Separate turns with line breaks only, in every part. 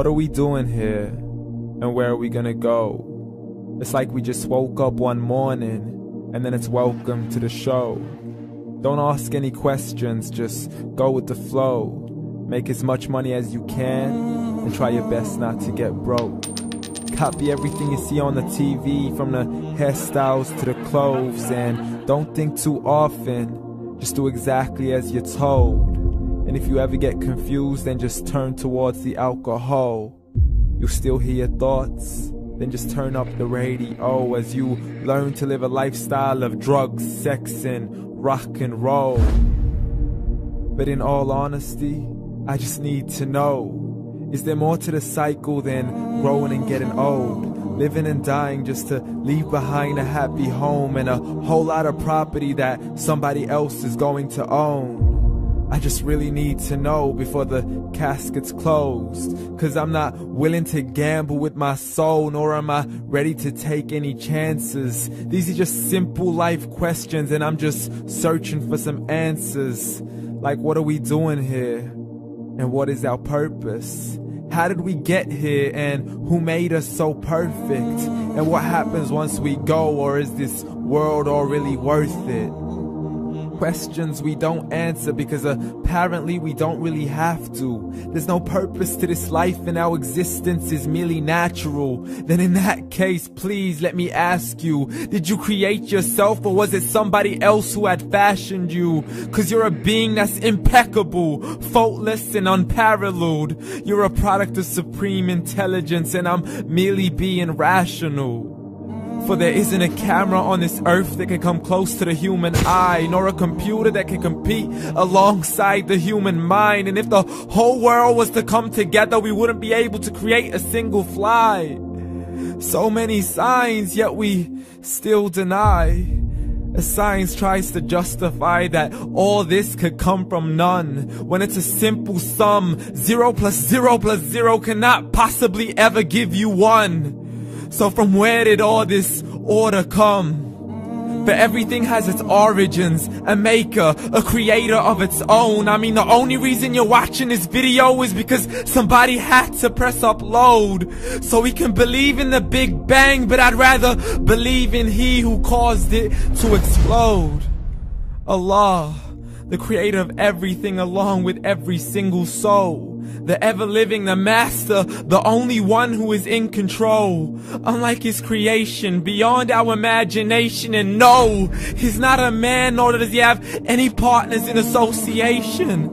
What are we doing here? And where are we gonna go? It's like we just woke up one morning and then it's welcome to the show. Don't ask any questions, just go with the flow. Make as much money as you can and try your best not to get broke. Copy everything you see on the TV, from the hairstyles to the clothes, and don't think too often, just do exactly as you're told. And if you ever get confused, then just turn towards the alcohol. You still hear your thoughts? Then just turn up the radio as you learn to live a lifestyle of drugs, sex, and rock and roll. But in all honesty, I just need to know, is there more to the cycle than growing and getting old? Living and dying just to leave behind a happy home and a whole lot of property that somebody else is going to own. I just really need to know before the casket's closed, 'cause I'm not willing to gamble with my soul, nor am I ready to take any chances. These are just simple life questions and I'm just searching for some answers. Like, what are we doing here? And what is our purpose? How did we get here, and who made us so perfect? And what happens once we go, or is this world all really worth it? Questions we don't answer because apparently we don't really have to. There's no purpose to this life and our existence is merely natural. Then in that case, please let me ask you, did you create yourself, or was it somebody else who had fashioned you? 'Cause you're a being that's impeccable, faultless and unparalleled. You're a product of supreme intelligence and I'm merely being rational. For there isn't a camera on this earth that can come close to the human eye, nor a computer that can compete alongside the human mind. And if the whole world was to come together, we wouldn't be able to create a single fly. So many signs, yet we still deny. As science tries to justify that all this could come from none, when it's a simple sum. 0 plus 0 plus 0 cannot possibly ever give you 1. So from where did all this order come? For everything has its origins, a maker, a creator of its own. I mean, the only reason you're watching this video is because somebody had to press upload. So we can believe in the Big Bang, but I'd rather believe in He who caused it to explode. Allah, the creator of everything along with every single soul. The ever-living, the master, the only one who is in control. Unlike his creation, beyond our imagination. And no, he's not a man, nor does he have any partners in association.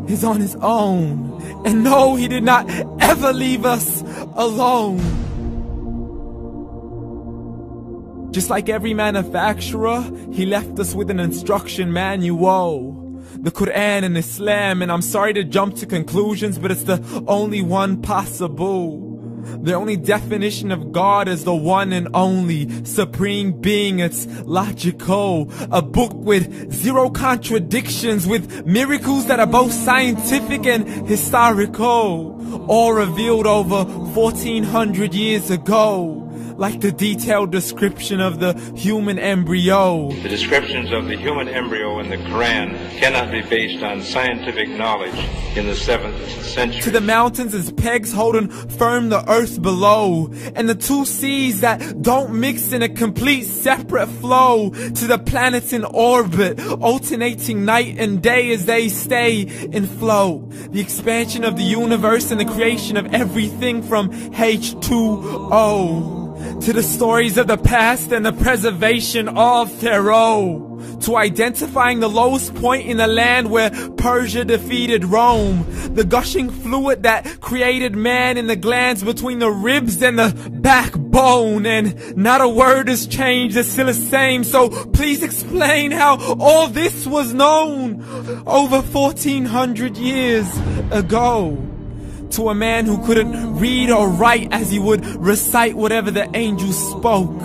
He's on his own. And no, he did not ever leave us alone. Just like every manufacturer, he left us with an instruction manual. The Quran and Islam, and I'm sorry to jump to conclusions, but it's the only one possible. The only definition of God is the one and only supreme being. It's logical, a book with 0 contradictions, with miracles that are both scientific and historical, all revealed over 1400 years ago. Like the detailed description of the human embryo.
The descriptions of the human embryo in the Quran cannot be based on scientific knowledge in the 7th century.
To the mountains as pegs holding firm the earth below, and the 2 seas that don't mix in a complete separate flow. To the planets in orbit, alternating night and day as they stay in flow. The expansion of the universe and the creation of everything from H2O. To the stories of the past and the preservation of Pharaoh. To identifying the lowest point in the land where Persia defeated Rome. The gushing fluid that created man in the glands between the ribs and the backbone. And not a word has changed, it's still the same. So please explain how all this was known over 1400 years ago. To a man who couldn't read or write, as he would recite whatever the angels spoke.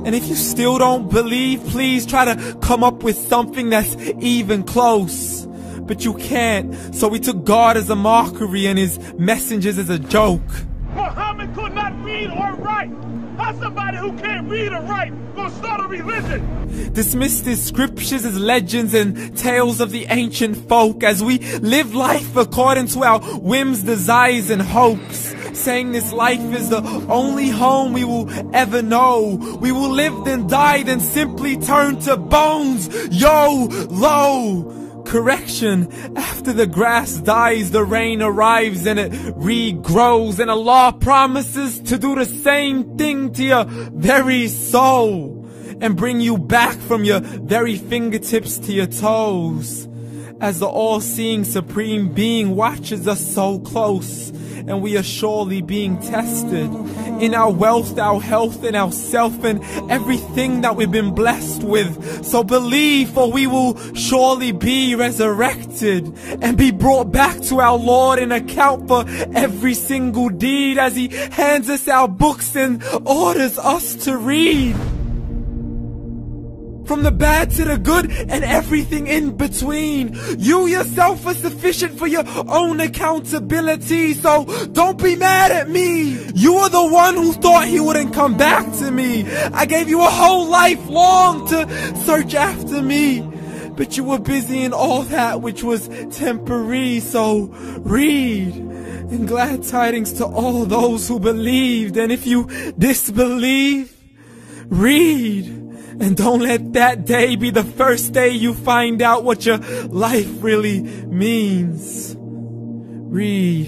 And if you still don't believe, please try to come up with something that's even close. But you can't, so we took God as a mockery and his messengers as a joke.
Muhammad could not read or write. How's somebody who can't read or write gonna start a religion?
Dismiss his scriptures as legends and tales of the ancient folk, as we live life according to our whims, desires, and hopes. saying this life is the only home we will ever know. We will live then die then simply turn to bones. YOLO! Correction, after the grass dies, the rain arrives and it regrows, and Allah promises to do the same thing to your very soul and bring you back from your very fingertips to your toes, as the all-seeing supreme being watches us so close, and we are surely being tested in our wealth, our health, and our self, and everything that we've been blessed with. So believe, for we will surely be resurrected and be brought back to our Lord and account for every single deed, as He hands us our books and orders us to read. From the bad to the good and everything in between. You yourself are sufficient for your own accountability, so don't be mad at me. You are the one who thought He wouldn't come back to me. I gave you a whole life long to search after me, but you were busy in all that which was temporary. So read, and glad tidings to all those who believed. And if you disbelieve, read. And don't let that day be the first day you find out what your life really means. Read.